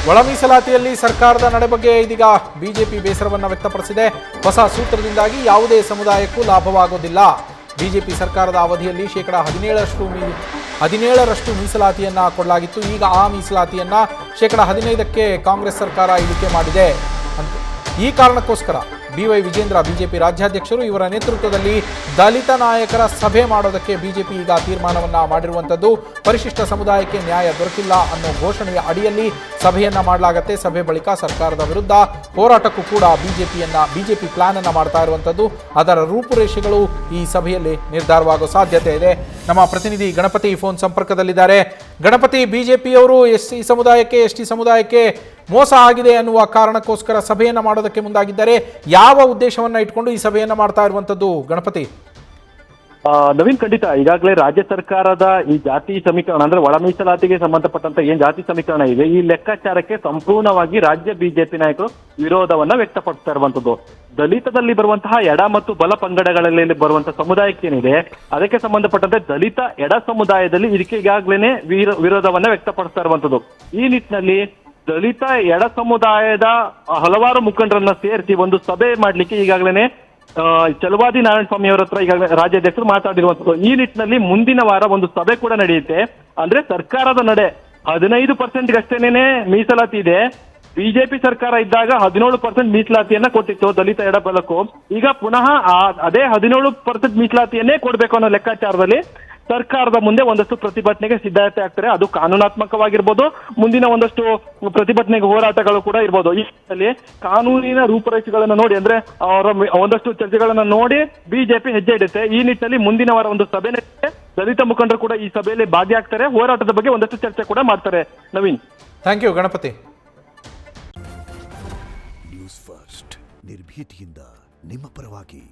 ಒಳ ಮೀಸಲಾತಿಯಲ್ಲಿ ಸರ್ಕಾರದ ನಡೆ ಬಗ್ಗೆ ಇದೀಗ ಬಿಜೆಪಿ ಬೇಸರವನ್ನು ವ್ಯಕ್ತಪಡಿಸಿದೆ. ಹೊಸ ಸೂತ್ರದಿಂದಾಗಿ ಯಾವುದೇ ಸಮುದಾಯಕ್ಕೂ ಲಾಭವಾಗೋದಿಲ್ಲ. ಬಿಜೆಪಿ ಸರ್ಕಾರದ ಅವಧಿಯಲ್ಲಿ ಶೇಕಡಾ 17ರಷ್ಟು ಮೀಸಲಾತಿಯನ್ನ ಕೊಡಲಾಗಿತ್ತು. ಈಗ ಆ ಮೀಸಲಾತಿಯನ್ನ ಶೇಕಡಾ 15ಕ್ಕೆ ಕಾಂಗ್ರೆಸ್ ಸರ್ಕಾರ ಇಳಿಕೆ ಮಾಡಿದೆ ಅಂತ. ಈ ಕಾರಣಕ್ಕೋಸ್ಕರ BY ವಿಜೇಂದ್ರ ಬಿಜೆಪಿ ರಾಜ್ಯಾಧ್ಯಕ್ಷರು ಇವರ ನೇತೃತ್ವದಲ್ಲಿ ದಲಿತ ನಾಯಕರ ಸಭೆ ಮಾಡೋದಕ್ಕೆ ಬಿಜೆಪಿ ಈಗ ತೀರ್ಮಾನವನ್ನ ಮಾಡಿರುವಂಥದ್ದು. ಪರಿಶಿಷ್ಟ ಸಮುದಾಯಕ್ಕೆ ನ್ಯಾಯ ದೊರಕಿಲ್ಲ ಅನ್ನೋ ಘೋಷಣೆಯ ಅಡಿಯಲ್ಲಿ ಸಭೆಯನ್ನ ಮಾಡಲಾಗುತ್ತೆ. ಸಭೆ ಬಳಿಕ ಸರ್ಕಾರದ ವಿರುದ್ಧ ಹೋರಾಟಕ್ಕೂ ಕೂಡ ಬಿಜೆಪಿ ಪ್ಲಾನ್ ಅನ್ನ ಮಾಡ್ತಾ ಇರುವಂಥದ್ದು. ಅದರ ರೂಪುರೇಷೆಗಳು ಈ ಸಭೆಯಲ್ಲಿ ನಿರ್ಧಾರವಾಗೋ ಸಾಧ್ಯತೆ ಇದೆ. ನಮ್ಮ ಪ್ರತಿನಿಧಿ ಗಣಪತಿ ಫೋನ್ ಸಂಪರ್ಕದಲ್ಲಿದ್ದಾರೆ. ಗಣಪತಿ, ಬಿಜೆಪಿಯವರು ಎಸ್ಟಿ ಸಮುದಾಯಕ್ಕೆ ಮೋಸ ಆಗಿದೆ ಅನ್ನುವ ಕಾರಣಕ್ಕೋಸ್ಕರ ಸಭೆಯನ್ನ ಮಾಡೋದಕ್ಕೆ ಮುಂದಾಗಿದ್ದಾರೆ. ಯಾವ ಉದ್ದೇಶವನ್ನ ಇಟ್ಕೊಂಡು ಈ ಸಭೆಯನ್ನ ಮಾಡ್ತಾ ಇರುವಂತದ್ದು ಗಣಪತಿ? ನವೀನ್, ಖಂಡಿತ ಈಗಾಗಲೇ ರಾಜ್ಯ ಸರ್ಕಾರದ ಈ ಜಾತಿ ಸಮೀಕರಣ ಅಂದ್ರೆ ಒಳ ಮೀಸಲಾತಿಗೆ ಸಂಬಂಧಪಟ್ಟಂತ ಏನ್ ಜಾತಿ ಸಮೀಕರಣ ಇದೆ, ಈ ಲೆಕ್ಕಾಚಾರಕ್ಕೆ ಸಂಪೂರ್ಣವಾಗಿ ರಾಜ್ಯ ಬಿಜೆಪಿ ನಾಯಕರು ವಿರೋಧವನ್ನ ವ್ಯಕ್ತಪಡಿಸ್ತಾ ಇರುವಂತದ್ದು. ದಲಿತದಲ್ಲಿ ಬರುವಂತಹ ಎಡ ಮತ್ತು ಬಲ ಪಂಗಡಗಳಲ್ಲಿ ಬರುವಂತಹ ಸಮುದಾಯಕ್ಕೇನಿದೆ ಅದಕ್ಕೆ ಸಂಬಂಧಪಟ್ಟಂತೆ ದಲಿತ ಎಡ ಸಮುದಾಯದಲ್ಲಿ ಇದಕ್ಕೆ ಈಗಾಗಲೇ ವಿರೋಧವನ್ನ ವ್ಯಕ್ತಪಡಿಸ್ತಾ ಇರುವಂತದ್ದು. ಈ ನಿಟ್ಟಿನಲ್ಲಿ ದಲಿತ ಎಡ ಸಮುದಾಯದ ಹಲವಾರು ಮುಖಂಡರನ್ನ ಸೇರಿಸಿ ಒಂದು ಸಭೆ ಮಾಡ್ಲಿಕ್ಕೆ ಈಗಾಗಲೇ ಚಲವಾದಿ ನಾರಾಯಣ ಸ್ವಾಮಿ ಅವರ ಹತ್ರ ಈಗಾಗಲೇ ರಾಜ್ಯಾಧ್ಯಕ್ಷರು ಮಾತಾಡಿರುವಂತದ್ದು. ಈ ನಿಟ್ಟಿನಲ್ಲಿ ಮುಂದಿನ ವಾರ ಒಂದು ಸಭೆ ಕೂಡ ನಡೆಯುತ್ತೆ. ಅಂದ್ರೆ ಸರ್ಕಾರದ ನಡೆ 15%ಗಷ್ಟೇನೆ ಮೀಸಲಾತಿ ಇದೆ. ಬಿಜೆಪಿ ಸರ್ಕಾರ ಇದ್ದಾಗ 17% ಮೀಸಲಾತಿಯನ್ನ ಕೊಟ್ಟಿತ್ತು ದಲಿತ ಎಡಬಲಕ್ಕೂ. ಈಗ ಪುನಃ ಅದೇ 17% ಮೀಸಲಾತಿಯನ್ನೇ ಕೊಡ್ಬೇಕು ಅನ್ನೋ ಲೆಕ್ಕಾಚಾರದಲ್ಲಿ ಸರ್ಕಾರದ ಮುಂದೆ ಒಂದಷ್ಟು ಪ್ರತಿಭಟನೆಗೆ ಸಿದ್ಧತೆ ಆಗ್ತಾರೆ. ಅದು ಕಾನೂನಾತ್ಮಕವಾಗಿರ್ಬೋದು, ಮುಂದಿನ ಒಂದಷ್ಟು ಪ್ರತಿಭಟನೆಗೆ ಹೋರಾಟಗಳು ಕೂಡ ಇರ್ಬೋದು. ಈ ನಿಟ್ಟಿನಲ್ಲಿ ಕಾನೂನಿನ ರೂಪರೇಷೆಗಳನ್ನ ನೋಡಿ, ಅಂದ್ರೆ ಅವರ ಒಂದಷ್ಟು ಚರ್ಚೆಗಳನ್ನ ನೋಡಿ ಬಿಜೆಪಿ ಹೆಜ್ಜೆ ಇಡುತ್ತೆ. ಈ ನಿಟ್ಟಿನಲ್ಲಿ ಮುಂದಿನ ವಾರ ಒಂದು ಸಭೆ ನಡೆಯುತ್ತೆ. ದಲಿತ ಮುಖಂಡರು ಕೂಡ ಈ ಸಭೆಯಲ್ಲಿ ಭಾಗಿಯಾಗ್ತಾರೆ. ಹೋರಾಟದ ಬಗ್ಗೆ ಒಂದಷ್ಟು ಚರ್ಚೆ ಕೂಡ ಮಾಡ್ತಾರೆ. Naveen, thank you Ganapathi. News First ನಿರ್ಭೀತಿಯಿಂದ ನಿಮ್ಮ ಪರವಾಗಿ.